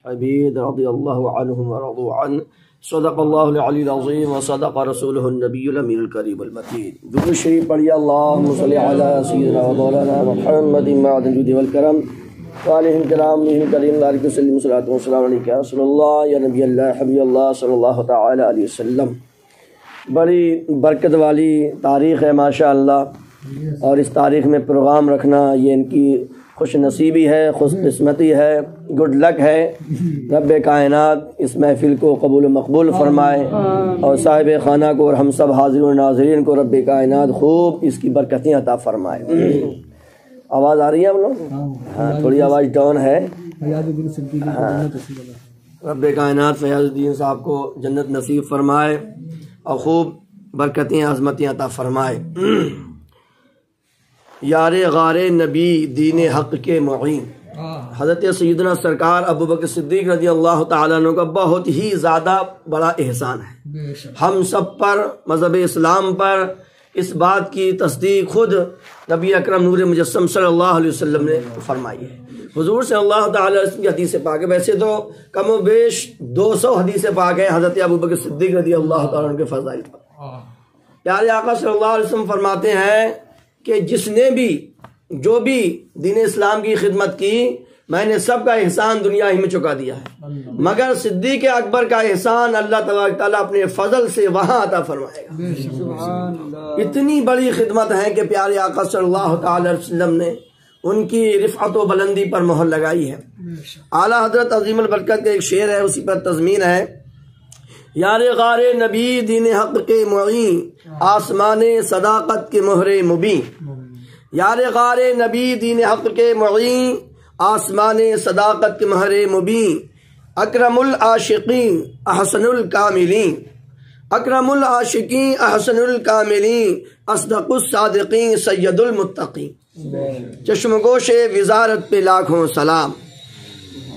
عبید رضی اللہ عنہم ورضوا عنہ صدق اللہ العلی العظیم وصدق رسولہ النبی الامین الکریم المتین۔ درود شریف پڑھیے اللہم صلی علی سیدنا و مولانا محمد معدن الجود والکرم وآلہ الکرام کریم علیہ وسلم صلاۃ و سلام علیکہ صلی اللہ یا نبی اللہ حبیب اللہ صلی اللہ تعالی علیہ وسلم۔ بڑی برکت والی تاریخ ہے ماشاء اللہ، اور اس تاریخ میں پروگرام رکھنا یہ ان کی خوش نصیبی ہے، خوش قسمتی ہے، گڈ لک ہے۔ رب کائنات اس محفل کو قبول و مقبول فرمائے، اور صاحب خانہ کو اور ہم سب حاضرین و ناظرین کو رب کائنات خوب اس کی برکتیں عطا فرمائے۔ آواز آ رہی ہے ہم لوگ؟ ہاں، تھوڑی آواز ڈاؤن ہے۔ رب کائنات فیاض الدین صاحب کو جنت نصیب فرمائے اور خوب برکتیں عظمتیں عطا فرمائے۔ یار غار نبی دین حق کے معین حضرت سیدنا سرکار ابوبکر صدیق رضی اللہ تعالیٰ عنہ کا بہت ہی زیادہ بڑا احسان ہے ہم سب پر، مذہب اسلام پر۔ اس بات کی تصدیق خود نبی اکرم نور مجسم صلی اللہ علیہ وسلم نے فرمائی ہے۔ حضور صلی اللہ تعالیٰ علیہ وسلم کی حدیث پاک ہے، ویسے تو کم و بیش 200 حدیث پاک ہیں حضرت ابوبکر صدیق رضی اللہ تعالیٰ عنہ کے فضائل پر۔ پیارے آقا صلی اللہ علیہ وسلم فرماتے ہیں کہ جس نے بھی جو بھی دین اسلام کی خدمت کی، میں نے سب کا احسان دنیا ہی میں چکا دیا ہے، مگر صدیق اکبر کا احسان اللہ تبارک تعالیٰ اپنے فضل سے وہاں عطا فرمائے گا۔ اتنی بڑی خدمت ہے کہ پیارے آقا صلی اللہ تعالی علیہ وسلم نے ان کی رفعت و بلندی پر مہر لگائی ہے۔ اعلیٰ حضرت عظیم البرکت کا ایک شعر ہے، اسی پر تضمین ہے: یار غار نبی دین حق کے معین، آسمان صداقت کے مہر مبین۔ یار غار نبی دین حق کے معین، آسمان صداقت کے مہر مبین۔ اکرم العاشقین احسن الکاملین، اکرم العاشقین احسن الکاملین، اصدق الصادقین سید المتقین۔ چشم گوش وزارت پہ لاکھوں سلام۔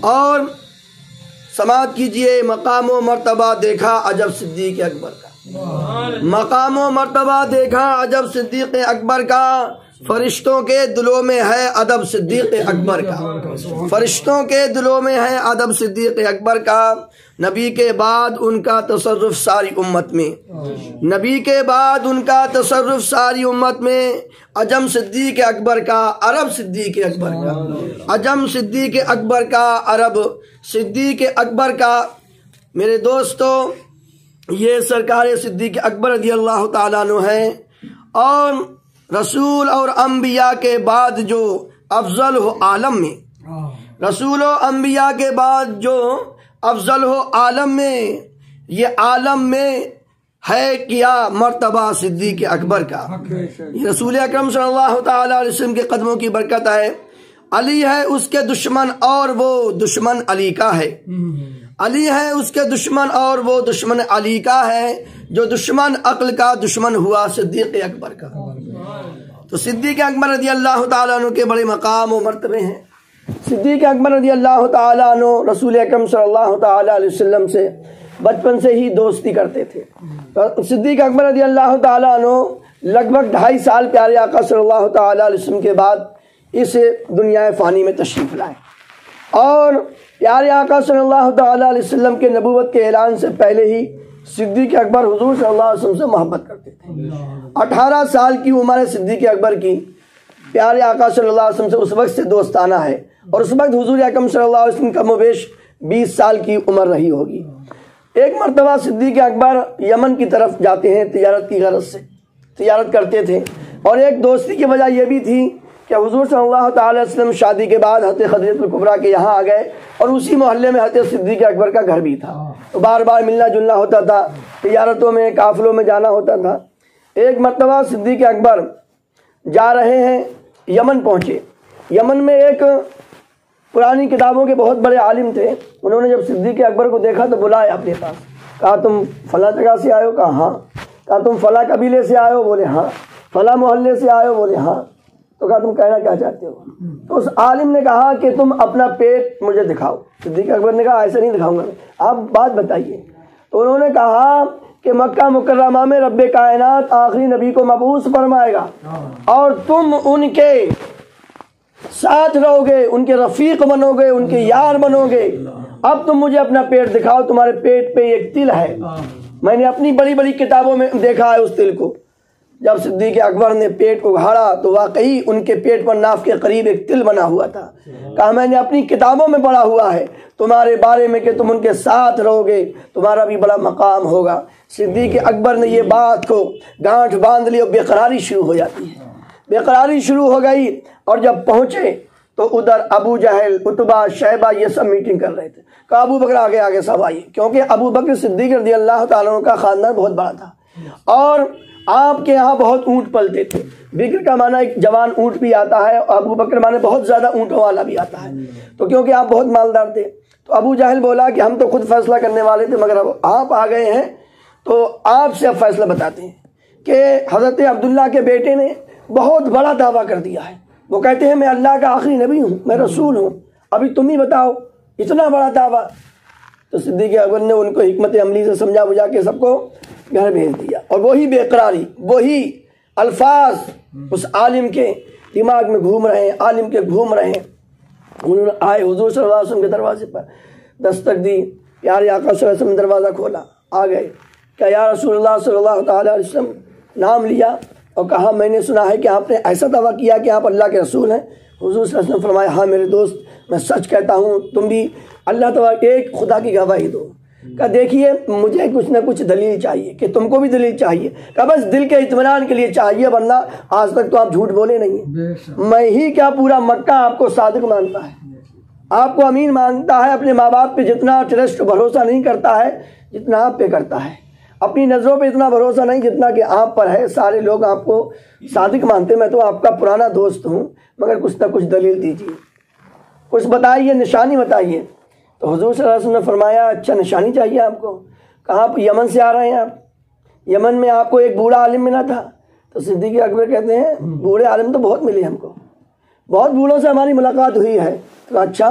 اور سماعت کیجئے، مقام و مرتبہ دیکھا عجب صدیق اکبر کا، مقام و مرتبہ دیکھا عجب صدیق اکبر کا، فرشتوں کے دلوں میں ہے ادب صدیق اکبر کا، فرشتوں کے دلوں میں ہے ادب صدیق اکبر کا۔ نبی کے بعد ان کا تصرف ساری امت میں، نبی کے بعد ان کا تصرف ساری امت میں، عجم صدیق اکبر کا، عرب صدیق اکبر کا، عجم صدیق اکبر کا، عرب صدیق اکبر کا۔ میرے دوستو، یہ سرکار صدیق اکبر رضی اللہ تعالیٰ عنہ ہیں، اور رسول اور انبیاء کے بعد جو افضل ہو عالم میں، رسول و انبیاء کے بعد جو افضل ہو عالم میں، یہ عالم میں ہے کیا مرتبہ صدیق اکبر کا۔ یہ رسول اکرم صلی اللہ تعالیٰ علیہ وسلم کے قدموں کی برکت ہے۔ علی ہے اس کے دشمن اور وہ دشمن علی کا ہے، علی ہے اس کے دشمن اور وہ دشمن علی کا ہے، جو دشمن عقل کا دشمن ہوا صدیق اکبر کا۔ تو صدیق اکبر رضی اللہ تعالیٰ عنہ کے بڑے مقام و مرتبے ہیں۔ صدیق اکبر رضی اللہ تعالیٰ عنہ رسول اکرم صلی اللہ تعالیٰ علیہ وسلم سے بچپن سے ہی دوستی کرتے تھے۔ صدیق اکبر رضی اللہ تعالیٰ عنہ لگ بھگ 2.5 سال پیارے آقا صلی اللہ تعالیٰ علیہ وسلم کے بعد اس دنیا فانی میں تشریف لائے، اور پیارے آقا صلی اللہ تعالیٰ علیہ وسلم کے نبوت کے اعلان سے پہلے ہی صدیق اکبر حضور صلی اللہ علیہ وسلم سے محبت کرتے تھے۔ 18 سال کی عمر ہے صدیق اکبر کی، پیارے آقا صلی اللہ علیہ وسلم سے اس وقت سے دوستانہ ہے، اور اس وقت حضور اکرم صلی اللہ علیہ وسلم کم و بیش 20 سال کی عمر رہی ہوگی۔ ایک مرتبہ صدیق اکبر یمن کی طرف جاتے ہیں، تجارت کی غرض سے تجارت کرتے تھے، اور ایک دوستی کی وجہ یہ بھی تھی کہ حضور صلی اللہ تعالی علیہ وسلم شادی کے بعد حضرت خدیجہ الکبریٰ کے یہاں آ گئے، اور اسی محلے میں حضرت صدیق اکبر کا گھر بھی تھا، تو بار بار ملنا جلنا ہوتا تھا، تجارتوں میں قافلوں میں جانا ہوتا تھا۔ ایک مرتبہ صدیق اکبر جا رہے ہیں، یمن پہنچے۔ یمن میں ایک پرانی کتابوں کے بہت بڑے عالم تھے، انہوں نے جب صدیق اکبر کو دیکھا تو بلایا اپنے پاس، کہا تم فلاں جگہ سے آئے ہو؟ کہا ہاں۔ کہا تم فلاں قبیلے سے آئے ہو؟ بولے ہاں۔ فلاں محلے سے آئے ہو؟ بولے ہاں۔ تو کہا تم کہنا کیا چاہتے ہو؟ تو اس عالم نے کہا کہ تم اپنا پیٹ مجھے دکھاؤ۔ صدیق اکبر نے کہا ایسے نہیں دکھاؤں گا، آپ بات بتائیے۔ تو انہوں نے کہا کہ مکہ مکرمہ میں رب کائنات آخری نبی کو مبعوث فرمائے گا، اور تم ان کے ساتھ رہو گے، ان کے رفیق بنو گے، ان کے یار بنو گے، اب تم مجھے اپنا پیٹ دکھاؤ، تمہارے پیٹ پہ ایک تل ہے، میں نے اپنی بڑی بڑی کتابوں میں دیکھا ہے اس تل کو۔ جب صدیق اکبر نے پیٹ کو گھاڑا تو واقعی ان کے پیٹ پر ناف کے قریب ایک تل بنا ہوا تھا۔ کہا میں نے اپنی کتابوں میں پڑھا ہوا ہے تمہارے بارے میں کہ تم ان کے ساتھ رہو گے، تمہارا بھی بڑا مقام ہوگا۔ صدیق اکبر نے یہ بات کو گانٹھ باندھ لی اور بے قراری شروع ہو جاتی ہے، بے قراری شروع ہو گئی۔ اور جب پہنچے تو ادھر ابو جہل، عتبہ، شیبہ یہ سب میٹنگ کر رہے تھے۔ کہا ابو بکر آگے آگے سب آئیے، کیونکہ ابو بکر صدیق رضی اللہ تعالیٰ عنہ کا خاندان بہت بڑا تھا اور آپ کے یہاں بہت اونٹ پلتے تھے۔ بکر کا معنی ایک جوان اونٹ بھی آتا ہے، اور ابو بکر معنی بہت زیادہ اونٹوں والا بھی آتا ہے۔ تو کیونکہ آپ بہت مالدار تھے تو ابو جہل بولا کہ ہم تو خود فیصلہ کرنے والے تھے، مگر اب آپ آ گئے ہیں تو آپ سے اب فیصلہ بتاتے ہیں کہ حضرت عبداللہ کے بیٹے نے بہت بڑا دعویٰ کر دیا ہے۔ وہ کہتے ہیں میں اللہ کا آخری نبی ہوں، میں رسول ہوں، ابھی تم ہی بتاؤ اتنا بڑا دعویٰ۔ تو صدیق اکبر نے ان کو حکمت عملی سے سمجھا بجھا کے سب کو گھر بھیج دیا، اور وہی بے قراری، وہی الفاظ اس عالم کے دماغ میں گھوم رہے ہیں، عالم کے گھوم رہے ہیں۔ انہوں نے آئے حضور صلی اللہ علیہ وسلم کے دروازے پر دستک دی، پیارے آقا صلی اللہ علیہ وسلم نے دروازہ کھولا، آ گئے۔ کہ یا رسول اللہ صلی اللہ تعالیٰ علیہ وسلم، نام لیا اور کہا میں نے سنا ہے کہ آپ نے ایسا دعویٰ کیا کہ آپ اللہ کے رسول ہیں۔ حضور صلی اللہ علیہ وسلم فرمایا ہاں میرے دوست میں سچ کہتا ہوں، تم بھی اللہ تعالیٰ ایک خدا کی گواہی دو۔ کہ دیکھیے مجھے کچھ نہ کچھ دلیل چاہیے، کہ تم کو بھی دلیل چاہیے۔ کہ بس دل کے اطمینان کے لیے چاہیے، ورنہ آج تک تو آپ جھوٹ بولے نہیں ہیں، میں ہی کیا پورا مکہ آپ کو صادق مانتا ہے، آپ کو امین مانتا ہے، اپنے ماں باپ پہ جتنا ٹرسٹ بھروسہ نہیں کرتا ہے جتنا آپ پہ کرتا ہے، اپنی نظروں پہ اتنا بھروسہ نہیں جتنا کہ آپ پر ہے۔ سارے لوگ آپ کو صادق مانتے، میں تو آپ کا پرانا دوست ہوں، مگر کچھ نہ کچھ دلیل دیجیے، کچھ بتائیے، نشانی بتائیے۔ تو حضور صلی اللہ علیہ وسلم نے فرمایا اچھا نشانی چاہیے آپ کو؟ کہا آپ یمن سے آ رہے ہیں، آپ یمن میں آپ کو ایک بوڑھا عالم ملا تھا؟ تو صدیق اکبر کہتے ہیں بوڑھے عالم تو بہت ملے ہم کو، بہت بوڑھوں سے ہماری ملاقات ہوئی ہے۔ تو اچھا،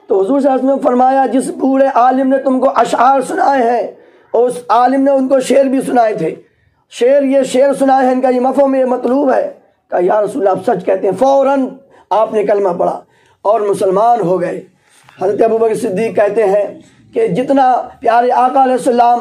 تو حضور صلی اللہ علیہ وسلم نے فرمایا جس بوڑھے عالم نے تم کو اشعار سنائے ہیں اور اس عالم نے ان کو شعر بھی سنائے تھے، یہ شعر سنائے ہیں، ان کا یہ مفہوم یہ مطلوب ہے۔ کہا یا رسول اللہ آپ سچ کہتے ہیں۔ فوراً آپ نے کلمہ پڑھا اور مسلمان ہو گئے۔ حضرت ابوبکر صدیق کہتے ہیں کہ جتنا پیارے آقا علیہ السلام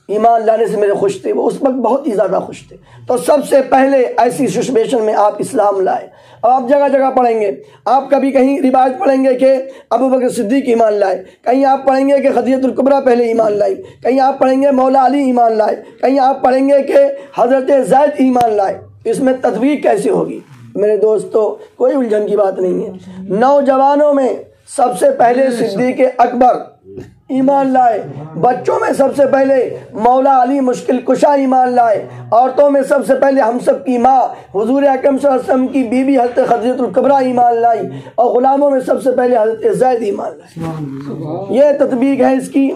ایمان لانے سے میرے خوش تھے، وہ اس وقت بہت ہی زیادہ خوش تھے۔ تو سب سے پہلے ایسی سچویشن میں آپ اسلام لائے۔ اب آپ جگہ جگہ پڑھیں گے، آپ کبھی کہیں روایت پڑھیں گے کہ ابوبکر صدیق ایمان لائے، کہیں آپ پڑھیں گے کہ خدیجہ الکبریٰ پہلے ایمان لائی، کہیں آپ پڑھیں گے مولا علی ایمان لائے، کہیں آپ پڑھیں گے کہ حضرت زید ایمان لائے۔ اس میں تطبیق کیسے ہوگی؟ میرے دوستو کوئی الجھن کی بات نہیں ہے۔ نوجوانوں میں سب سے پہلے صدیق اکبر ایمان لائے، بچوں میں سب سے پہلے مولا علی مشکل کشا ایمان لائے، عورتوں میں سب سے پہلے ہم سب کی ماں حضور اکرم صلی اللہ علیہ وسلم کی بیوی حضرت خدیجہ الکبریٰ ایمان لائی، اور غلاموں میں سب سے پہلے حضرت زید ایمان لائے۔ یہ تطبیق ہے اس کی۔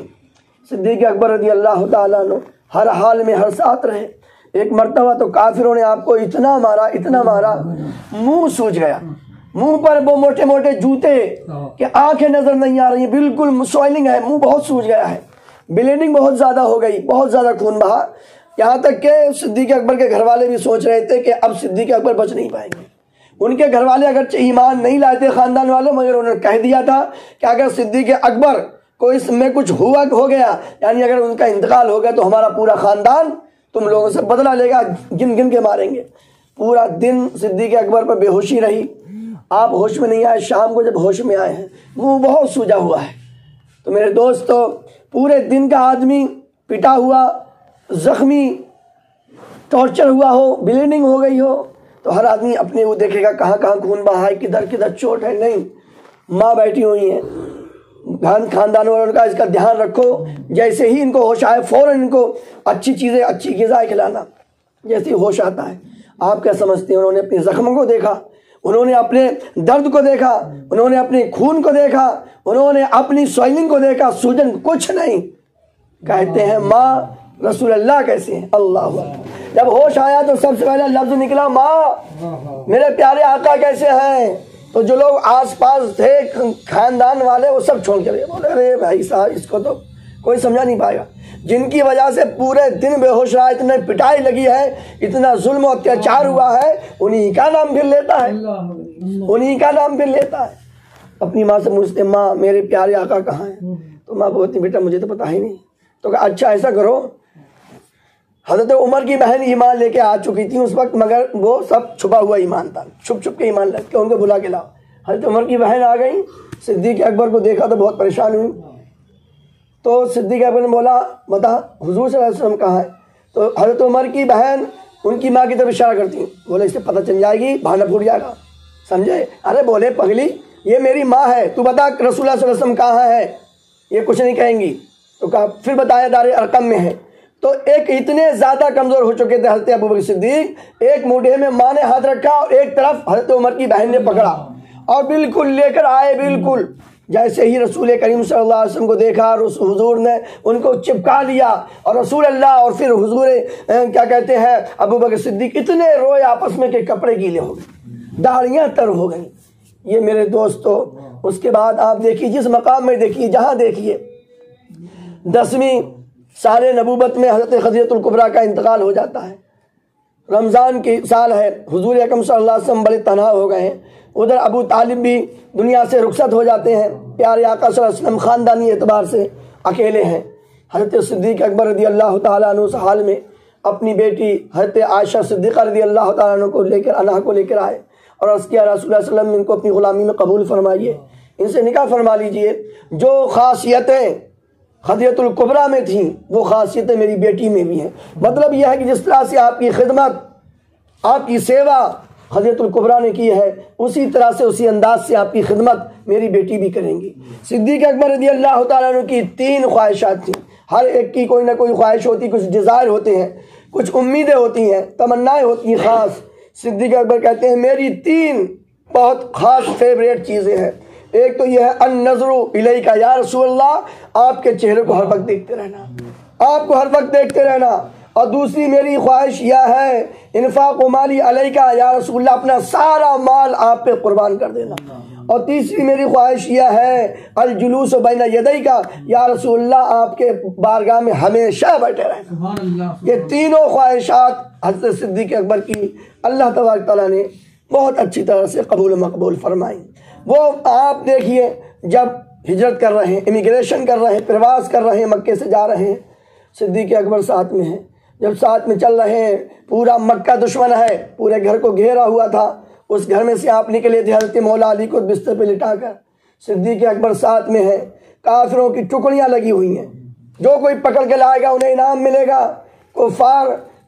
صدیق اکبر رضی اللہ تعالیٰ عنہ ہر حال میں ہر ساتھ رہے۔ ایک مرتبہ تو کافروں نے آپ کو اتنا مارا منہ سوج گیا، منہ پر وہ موٹے موٹے جوتے کہ آنکھیں نظر نہیں آ رہی ہیں، بالکل سوائلنگ ہے، منہ بہت سوج گیا ہے، بلیڈنگ بہت زیادہ ہو گئی، بہت زیادہ خون بہا، یہاں تک کہ صدیق اکبر کے گھر والے بھی سوچ رہے تھے کہ اب صدیق اکبر بچ نہیں پائیں گے۔ ان کے گھر والے اگرچہ ایمان نہیں لائے تھے خاندان والے، مگر انہوں نے کہہ دیا تھا کہ اگر صدیق اکبر کو اس میں کچھ ہو گیا، یعنی اگر ان کا انتقال ہو گیا تو ہمارا پورا خاندان تم لوگوں سے بدلہ لے گا، گن گن کے ماریں گے۔ پورا دن صدیق اکبر پر بے ہوشی رہی، آپ ہوش میں نہیں آئے۔ شام کو جب ہوش میں آئے ہیں منہ بہت سوجا ہوا ہے۔ تو میرے دوستو پورے دن کا آدمی پٹا ہوا، زخمی، ٹارچر ہوا ہو، بلیڈنگ ہو گئی ہو، تو ہر آدمی اپنے وہ دیکھے گا کہاں کہاں خون بہا ہے، کدھر کدھر چوٹ ہے۔ نہیں، ماں بیٹھی ہوئی ہیں، خاندان والوں کا اس کا دھیان رکھو، جیسے ہی ان کو ہوش آئے فوراً ان کو اچھی چیزیں، اچھی غذا کھلانا۔ جیسے ہی ہوش آتا ہے، آپ کیا سمجھتے ہیں؟ انہوں نے اپنے زخموں کو دیکھا، انہوں نے اپنے درد کو دیکھا، انہوں نے اپنے خون کو دیکھا، انہوں نے اپنی سوائلنگ کو دیکھا، سوجن کچھ نہیں۔ کہتے ہیں ماں رسول اللہ کیسے ہیں؟ اللہ اکبر۔ جب ہوش آیا تو سب سے پہلا لفظ نکلا ماں، میرے پیارے آقا کیسے ہیں؟ تو جو لوگ آس پاس تھے خاندان والے وہ سب چھوڑ کے بولے ارے بھائی صاحب اس کو تو کوئی سمجھا نہیں پائے گا، جن کی وجہ سے پورے دن بے ہوش رہا، اتنے پٹائی لگی ہے، اتنا ظلم و اتیاچار ہوا ہے، انہی کا نام پھر لیتا ہے، انہی کا نام پھر لیتا ہے۔ اپنی ماں سے پوچھتے ماں میرے پیارے آقا کہاں ہیں؟ تو ماں بولتی بیٹا مجھے تو پتا ہی نہیں. تو کہا اچھا ایسا کرو. حضرت عمر کی بہن ایمان لے کے آ چکی تھی اس وقت, مگر وہ سب چھپا ہوا ایمان تھا, چھپ چھپ کے ایمان لگ کے ان کو بلا کے لاؤ. حضرت عمر کی بہن آ گئی, صدیق اکبر کو دیکھا تو بہت پریشان ہوئی. تو صدیق اکبر نے بولا بتا حضور صلی اللہ علیہ وسلم کہاں ہے؟ تو حضرت عمر کی بہن ان کی ماں کی طرف اشارہ کرتی, بولے اس سے پتہ چل جائے گی, بہانہ پھوٹ جائے گا, سمجھے؟ ارے بولے پگلی یہ میری ماں ہے, تو بتا رسول اللہ صلی اللہ علیہ وسلم کہاں ہے؟ یہ کچھ نہیں کہیں گی. تو کہا پھر بتایا دار ارقم میں ہے. تو ایک اتنے زیادہ کمزور ہو چکے تھے حضرت ابوبکر صدیق, ایک موڈھے میں ماں نے ہاتھ رکھا اور ایک طرف حضرت عمر کی بہن نے پکڑا اور بالکل لے کر آئے. بالکل جیسے ہی رسول کریم صلی اللہ علیہ وسلم کو دیکھا, حضور نے ان کو چپکا لیا اور رسول اللہ اور پھر حضور کیا کہتے ہیں ابوبکر صدیق اتنے روئے آپس میں کہ کپڑے گیلے ہو گئے, داڑیاں تر ہو گئیں. یہ میرے دوستو, اس کے بعد آپ دیکھیے جس مقام میں دیکھیے, جہاں دیکھیے 10ویں سال نبوت میں حضرت خدیجہ الکبریٰ کا انتقال ہو جاتا ہے. رمضان کی سال ہے, حضور اکرم صلی اللہ علیہ وسلم بڑے تنہا ہو گئے ہیں. ادھر ابو طالب بھی دنیا سے رخصت ہو جاتے ہیں. پیارے آقا صلی اللہ علیہ وسلم خاندانی اعتبار سے اکیلے ہیں. حضرت صدیق اکبر رضی اللہ تعالیٰ عنہ اس حال میں اپنی بیٹی حضرت عائشہ صدیقہ رضی اللہ تعالیٰ عنہ کو لے کر عنہا کو لے کر آئے اور عرض کیا رسول اللہ صلی اللہ علیہ وسلم ان کو اپنی غلامی میں قبول فرمائیے, ان سے نکاح فرما لیجئے. جو خاصیتیں خدیجہ الکبریٰ میں تھیں وہ خاصیتیں میری بیٹی میں بھی ہیں. مطلب یہ ہے کہ جس طرح سے آپ کی خدمت, آپ کی سیوا خدیجہ الکبریٰ نے کی ہے, اسی طرح سے اسی انداز سے آپ کی خدمت میری بیٹی بھی کریں گی. صدیق اکبر رضی اللہ تعالیٰ عنہ کی 3 خواہشات تھیں. ہر ایک کی کوئی نہ کوئی خواہش ہوتی, کچھ ڈیزائر ہوتے ہیں, کچھ امیدیں ہوتی ہیں, تمنائیں ہوتی ہیں خاص. صدیق اکبر کہتے ہیں میری 3 بہت خاص فیوریٹ چیزیں ہیں. ایک تو یہ ہے النظر الیک یا رسول اللہ, آپ کے چہرے کو ہر وقت دیکھتے رہنا, آپ کو ہر وقت دیکھتے رہنا. اور دوسری میری خواہش یہ ہے انفاق مالی علیک یا رسول اللہ, اپنا سارا مال آپ پہ قربان کر دینا. اور تیسری میری خواہش یہ ہے الجلوس بین یدیک یا رسول اللہ, آپ کے بارگاہ میں ہمیشہ بیٹھے رہنا. یہ تینوں خواہشات حضرت صدیق اکبر کی اللہ تبارک تعالیٰ نے بہت اچھی طرح سے قبول و مقبول فرمائیں. وہ آپ دیکھیے جب ہجرت کر رہے ہیں, امیگریشن کر رہے ہیں, پرواز کر رہے ہیں, مکے سے جا رہے ہیں, صدیق اکبر ساتھ میں ہیں. جب ساتھ میں چل رہے ہیں, پورا مکہ دشمن ہے, پورے گھر کو گھیرا ہوا تھا. اس گھر میں سے آپ نکلے تھے حضرت مولا علی کو بستر پہ لٹا کر. صدیق اکبر ساتھ میں ہے, کافروں کی ٹکڑیاں لگی ہوئی ہیں, جو کوئی پکڑ کے لائے گا انہیں انعام ملے گا. کفار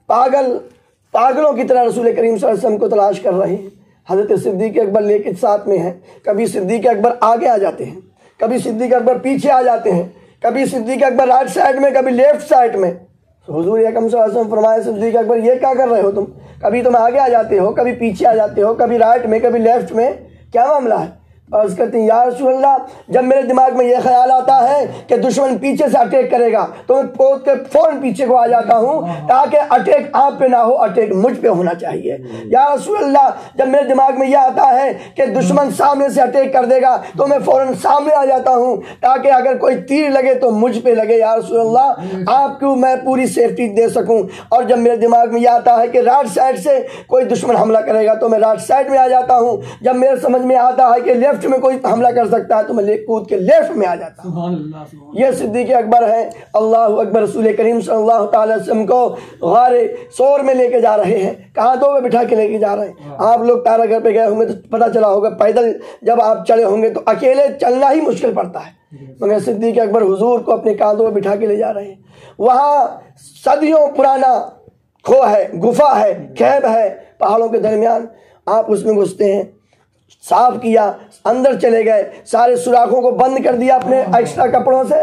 پاگلوں کی طرح رسول کریم صلی اللہ علیہ وسلم کو تلاش کر رہے ہیں. حضرت صدیق اکبر لے کے ساتھ میں ہیں. کبھی صدیق اکبر آگے آ جاتے ہیں, کبھی صدیق اکبر پیچھے آ جاتے ہیں, کبھی صدیق اکبر رائٹ سائڈ میں, کبھی لیفٹ سائڈ میں. حضور اکرم صلی اللہ علیہ وسلم فرمائے صدیق اکبر یہ کیا کر رہے ہو تم؟ کبھی تم آگے آ جاتے ہو, کبھی پیچھے آ جاتے ہو, کبھی رائٹ میں, کبھی لیفٹ میں, کیا معاملہ ہے؟ عرض کرتے ہیں یا رسول اللہ, جب میرے دماغ میں یہ خیال آتا ہے کہ دشمن پیچھے سے اٹیک کرے گا تو میں پود کے فوراً پیچھے کو آ جاتا ہوں تاکہ اٹیک آپ پہ نہ ہو, اٹیک مجھ پہ ہونا چاہیے. یا رسول اللہ, جب میرے دماغ میں یہ آتا ہے کہ دشمن سامنے سے اٹیک کر دے گا تو میں فوراً سامنے آ جاتا ہوں تاکہ اگر کوئی تیر لگے تو مجھ پہ لگے. یا رسول اللہ, آپ کو میں پوری سیفٹی دے سکوں. اور جب میرے دماغ میں یہ آتا ہے کہ رائٹ سائڈ سے کوئی دشمن حملہ کرے گا تو میں رائٹ سائڈ میں آ جاتا ہوں. جب میرے سمجھ میں آتا ہے کہ لیفٹ میں کوئی حملہ کر سکتا ہے تو میں کود کے لیفٹ میں آ جاتا ہوں. یہ صدیق اکبر ہے. اللہ اکبر. رسول کریم صلی اللہ تعالی وسلم کو غار سور میں لے کے جا رہے ہیں, کانتوں میں بٹھا کے لے کے جا رہے ہیں. آپ لوگ تارا گھر پہ گئے ہوں گے تو پتہ چلا ہوگا, پیدل جب آپ چلے ہوں گے تو اکیلے چلنا ہی مشکل پڑتا ہے, مگر صدیق اکبر حضور کو اپنے کاندھوں میں بٹھا کے لے جا رہے ہیں. وہاں صدیوں پرانا کھو ہے, گفا ہے, کیب ہے پہاڑوں کے درمیان. آپ اس میں گھستے ہیں, صاف کیا, اندر چلے گئے, سارے سوراخوں کو بند کر دیا اپنے ایکسٹرا کپڑوں سے.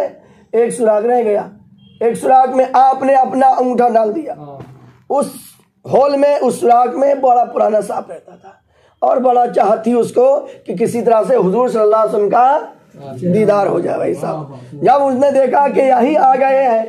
ایک سوراخ رہ گیا, ایک سوراخ میں آپ نے اپنا انگوٹھا ڈال دیا. اس ہول میں, اس سوراخ میں بڑا پرانا سانپ رہتا تھا اور بڑا چاہت تھی اس کو کہ کسی طرح سے حضور صلی اللہ علیہ وسلم کا دیدار ہو جائے. بھائی صاحب, جب اس نے دیکھا کہ یہی آ گئے ہیں,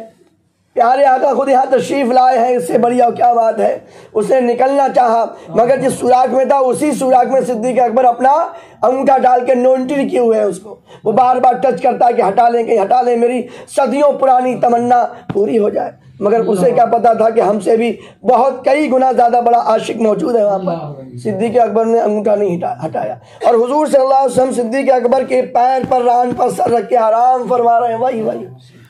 پیارے آقا خود یہاں تشریف لائے ہیں، اس سے بڑی اور کیا بات ہے. اس نے نکلنا چاہا مگر جس سوراخ میں تھا اسی سوراخ میں صدیق اکبر اپنا انگوٹھا ڈال کے نونٹری کیے ہوئے ہیں. اس کو وہ بار بار ٹچ کرتا ہے کہ ہٹا لیں کہیں ہٹا لیں، میری صدیوں پرانی تمنا پوری ہو جائے. مگر اسے کیا پتا تھا کہ ہم سے بھی بہت کئی گنا زیادہ بڑا عاشق موجود ہے وہاں پر. صدیق اکبر نے انگوٹھا نہیں ہٹایا، اور حضور صلی اللہ علیہ وسلم صدیق اکبر کے پیر پر ران پر سر رکھ کے آرام فرما رہے ہیں. وہی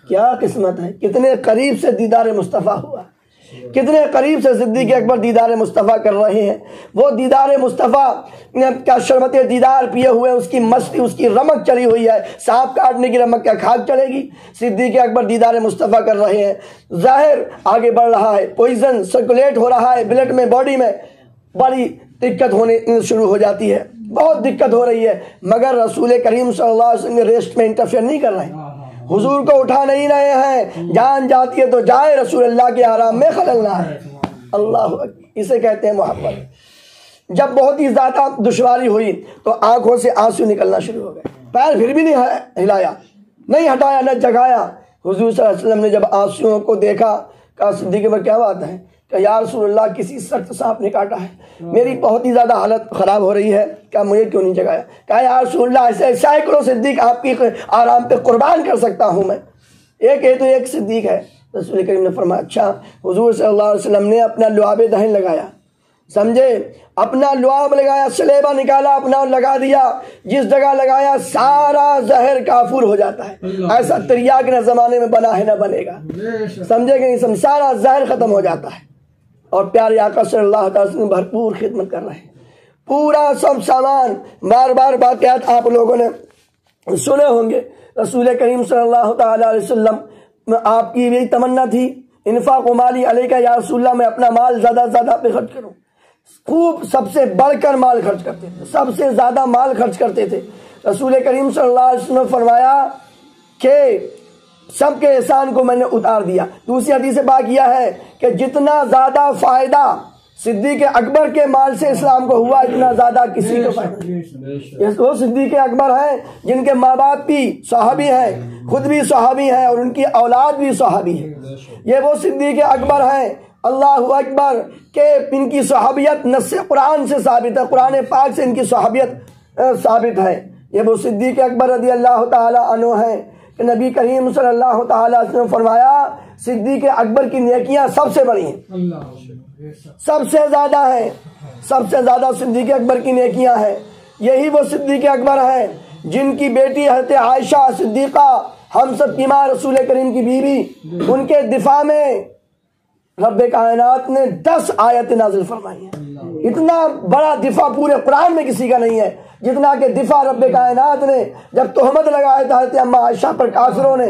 کیا قسمت ہے، کتنے قریب سے دیدار مصطفیٰ ہوا، کتنے قریب سے صدیق اکبر دیدار مصطفیٰ کر رہے ہیں. وہ دیدار مصطفیٰ کا شربت دیدار پیے ہوئے، اس کی مستی، اس کی رمق چلی ہوئی ہے. سانپ کاٹنے کی رمق کیا کھاک چلے گی؟ صدیق اکبر دیدار مصطفیٰ کر رہے ہیں. ظاہر آگے بڑھ رہا ہے، پوائزن سرکولیٹ ہو رہا ہے بلڈ میں، باڈی میں بڑی دقت ہونے شروع ہو جاتی ہے، بہت دقت ہو رہی ہے. مگر رسول کریم صلی اللہ علیہ وسلم ریسٹ میں انٹرفیئر نہیں کر رہے ہیں، حضور کو اٹھا نہیں رہے ہیں. جان جاتی ہے تو جائے، رسول اللہ کے آرام میں خلل نہ ہے. اللہ اکبر، اسے کہتے ہیں محبت. جب بہت ہی زیادہ دشواری ہوئی تو آنکھوں سے آنسو نکلنا شروع ہو گئے. پیر پھر بھی نہیں ہلایا، نہیں ہٹایا، نہ جگایا. حضور صلی اللہ علیہ وسلم نے جب آنسوؤں کو دیکھا کہا صدیق میں کیا بات ہے؟ کہ یا رسول اللہ کسی سخت سانپ نے کاٹا ہے، میری بہت ہی زیادہ حالت خراب ہو رہی ہے، کیا مجھے کیوں نہیں جگایا؟ کہا یا رسول اللہ ایسے سینکڑوں صدیق آپ کی آرام پہ قربان کر سکتا ہوں میں، ایک صدیق ہے. رسول کریم نے فرمایا اچھا. حضور صلی اللہ علیہ وسلم نے اپنا لعاب دہن لگایا، سمجھے، اپنا لعاب لگایا، سلیبہ نکالا اپنا لگا دیا. جس جگہ لگایا سارا زہر کافور ہو جاتا ہے. ایسا تریاق نہ زمانے میں بنا ہے نہ بنے گا، سمجھے کہ نہیں؟ سارا زہر ختم ہو جاتا ہے. اور پیارے آقا صلی اللہ علیہ وسلم بھرپور خدمت کر رہے ہیں. پورا سب سامان، بار بار واقعات آپ لوگوں نے سنے ہوں گے. رسول کریم صلی اللہ تعالی علیہ وسلم آپ کی یہی تمنا تھی، انفاق و مالی علیہ کا یا رسول اللہ، میں اپنا مال زیادہ سے زیادہ پہ خرچ کروں. خوب سب سے بڑھ کر مال خرچ کرتے تھے، سب سے زیادہ مال خرچ کرتے تھے. رسول کریم صلی اللہ علیہ وسلم نے فرمایا کہ سب کے احسان کو میں نے اتار دیا. دوسری حدیث سے بات کیا ہے کہ جتنا زیادہ فائدہ صدیق اکبر کے مال سے اسلام کو ہوا اتنا زیادہ کسی کو فائدہ نہیں. وہ صدیق اکبر ہیں جن کے ماں باپ بھی صحابی ہیں، خود بھی صحابی ہیں، اور ان کی اولاد بھی صحابی ہے. یہ وہ صدیق اکبر ہیں، اللہ اکبر، کہ ان کی صحابیت نص قرآن سے ثابت ہے، قرآن پاک سے ان کی صحابیت ثابت ہے. یہ وہ صدیق اکبر رضی اللہ تعالی عنہ ہیں کہ نبی کریم صلی اللہ تعالی علیہ وسلم فرمایا صدیق اکبر کی نیکیاں سب سے بڑی ہیں، سب سے زیادہ ہیں، سب سے زیادہ صدیق اکبر کی نیکیاں ہیں. یہی وہ صدیق اکبر ہیں جن کی بیٹی حضرت عائشہ صدیقہ، ہم سب کی ماں، رسول کریم کی بیوی، ان کے دفاع میں رب کائنات نے 10 آیت نازل فرمائی ہیں. اتنا بڑا دفاع پورے قرآن میں کسی کا نہیں ہے جتنا کہ دفاع رب کائنات نے جب تہمت لگایا تھا حضرت اما عائشہ پر کافروں نے،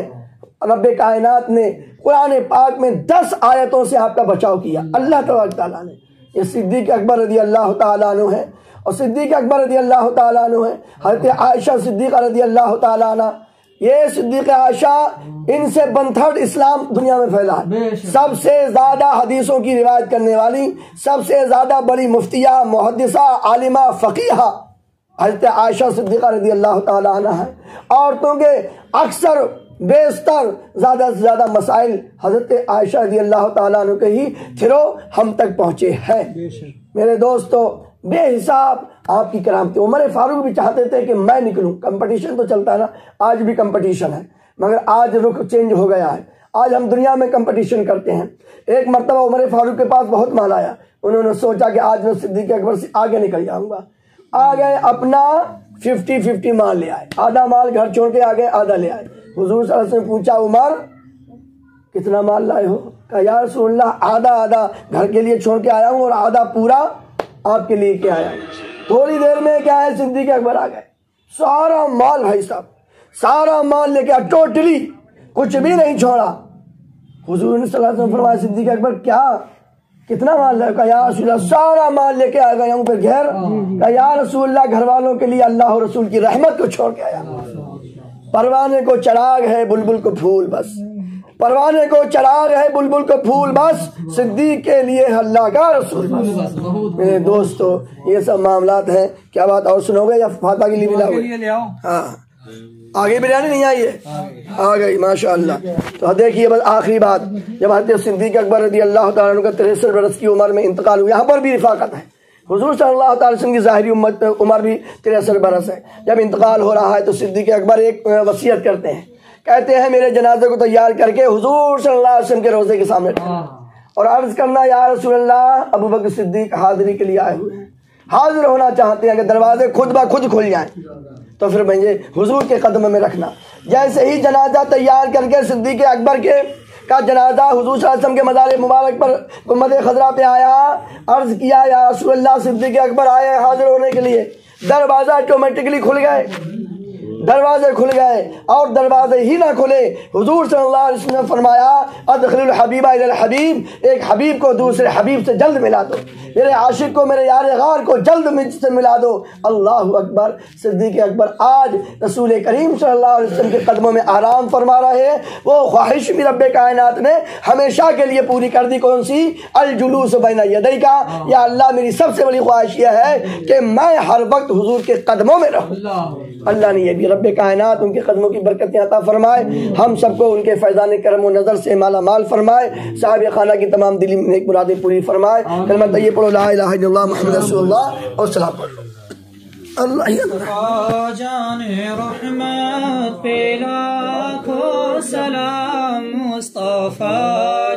رب کائنات نے قرآن پاک میں 10 آیتوں سے آپ کا بچاؤ کیا اللہ تبارک تعالیٰ نے. یہ صدیق اکبر رضی اللہ تعالیٰ عنہ ہے. اور صدیق اکبر رضی اللہ تعالیٰ عنہ ہے حضرت عائشہ صدیقہ رضی اللہ تعالیٰ عنہ. یہ صدیق عائشہ، ان سے 1/3 اسلام دنیا میں پھیلا ہے. سب سے زیادہ حدیثوں کی روایت کرنے والی، سب سے زیادہ بڑی مفتیہ، محدثہ، عالمہ، فقیہہ حضرت عائشہ صدیقہ رضی اللہ تعالیٰ عنہ ہے. عورتوں کے اکثر بیشتر زیادہ سے زیادہ مسائل حضرت عائشہ رضی اللہ تعالیٰ عنہ کے ہی تھرو ہم تک پہنچے ہیں. میرے دوستو، بے حساب آپ کی کرامت. عمر فاروق بھی چاہتے تھے کہ میں نکلوں، کمپٹیشن تو چلتا ہے نا، آج بھی کمپٹیشن ہے، مگر آج رخ چینج ہو گیا ہے. آج ہم دنیا میں کمپٹیشن کرتے ہیں. ایک مرتبہ عمر فاروق کے پاس بہت مال آیا، انہوں نے سوچا کہ آج میں صدیق اکبر سے آگے نکل جاؤں گا. آ گئے، اپنا 50-50 مال لے آئے، آدھا مال گھر چھوڑ کے آ گئے، آدھا لے آئے. حضور صلی اللہ علیہ وسلم نے پوچھا عمر کتنا مال لائے ہو؟ کہا یا رسول اللہ آدھا گھر کے لیے چھوڑ کے آیا ہوں اور آدھا پورا آپ کے لیے کیا آیا. تھوڑی دیر میں کیا ہے صدیق اکبر آ گئے، سارا مال، بھائی صاحب سارا مال لے کے آیا، ٹوٹلی کچھ بھی نہیں چھوڑا. حضور نے صلی اللہ علیہ وسلم فرمایا صدیق اکبر کیا کتنا مال لائے؟ کہا یا رسول اللہ سارا مال لے کے آ گیا ہوں. پھر گھر کہا یا رسول اللہ گھر والوں کے لیے اللہ اور رسول کی رحمت کو چھوڑ کے آیا. پروانے کو چراغ ہے بلبل کو پھول بس، پروانے کو چراغ ہے بلبل کو پھول بس، صدیق کے لیے اللہ کا رسول بس. میرے دوستو، یہ سب معاملات ہیں. کیا بات اور سنو گے یا فاتحہ کے لیے ملا ہوگا؟ ہاں آگے بریانی نہیں آئی ہے؟ آ گئی ماشاءاللہ۔ تو دیکھیے بس آخری بات، جب حضرت صدیق اکبر رضی اللہ تعالیٰ عنہ کا 63 برس کی عمر میں انتقال ہوا، یہاں پر بھی رفاقت ہے، حضور صلی اللہ تعالی وسلم کی ظاہری عمر بھی 63 برس ہے۔ جب انتقال ہو رہا ہے تو صدیق اکبر ایک وصیت کرتے ہیں، کہتے ہیں میرے جنازے کو تیار کر کے حضور صلی اللہ علیہ وسلم کے روضے کے سامنے اور عرض کرنا یا رسول اللہ، ابو بکر صدیق حاضری کے لیے آئے ہوئے ہیں، حاضر ہونا چاہتے ہیں کہ دروازے خود بخود کھل جائیں، تو پھر مجھے حضور کے قدم میں رکھنا۔ جیسے ہی جنازہ تیار کر کے صدیق اکبر کا جنازہ حضور صلی اللہ علیہ وسلم کے مزار مبارک پر گنبد خضرا پہ آیا، عرض کیا یا رسول اللہ، صدیق اکبر آئے حاضر ہونے کے لیے، دروازہ آٹومیٹکلی کھل گئے، دروازے کھل گئے، اور دروازے ہی نہ کھلے، حضور صلی اللہ علیہ وسلم نے فرمایا ادخل الحبیب الی الحبیب، ایک حبیب کو دوسرے حبیب سے جلد ملا دو، میرے عاشق کو میرے یار غار کو جلد مجھ سے ملا دو۔ اللہ اکبر۔ صدیق اکبر آج رسول کریم صلی اللہ علیہ وسلم کے قدموں میں آرام فرما رہے ہیں۔ وہ خواہش بھی رب کائنات نے ہمیشہ کے لیے پوری کر دی، کون سی؟ الجلوس بین یدیک، یا اللہ میری سب سے بڑی خواہش یہ ہے کہ میں ہر وقت حضور کے قدموں میں رہوں۔ اللہ نے یہ بھی رب کائنات ان کے قدموں کی برکتیں عطا فرمائے، ہم سب کو ان کے فیضان کرم و نظر سے مالا مال فرمائے، صاحب خانہ کی تمام دلی نیک مرادیں پوری فرمائے۔ کلمہ طیب پڑھو، لا الہ الا اللہ محمد رسول اللہ، اور سلام پڑھو۔ اللہ جان رحمت پہ لاکھوں سلام مصطفیٰ۔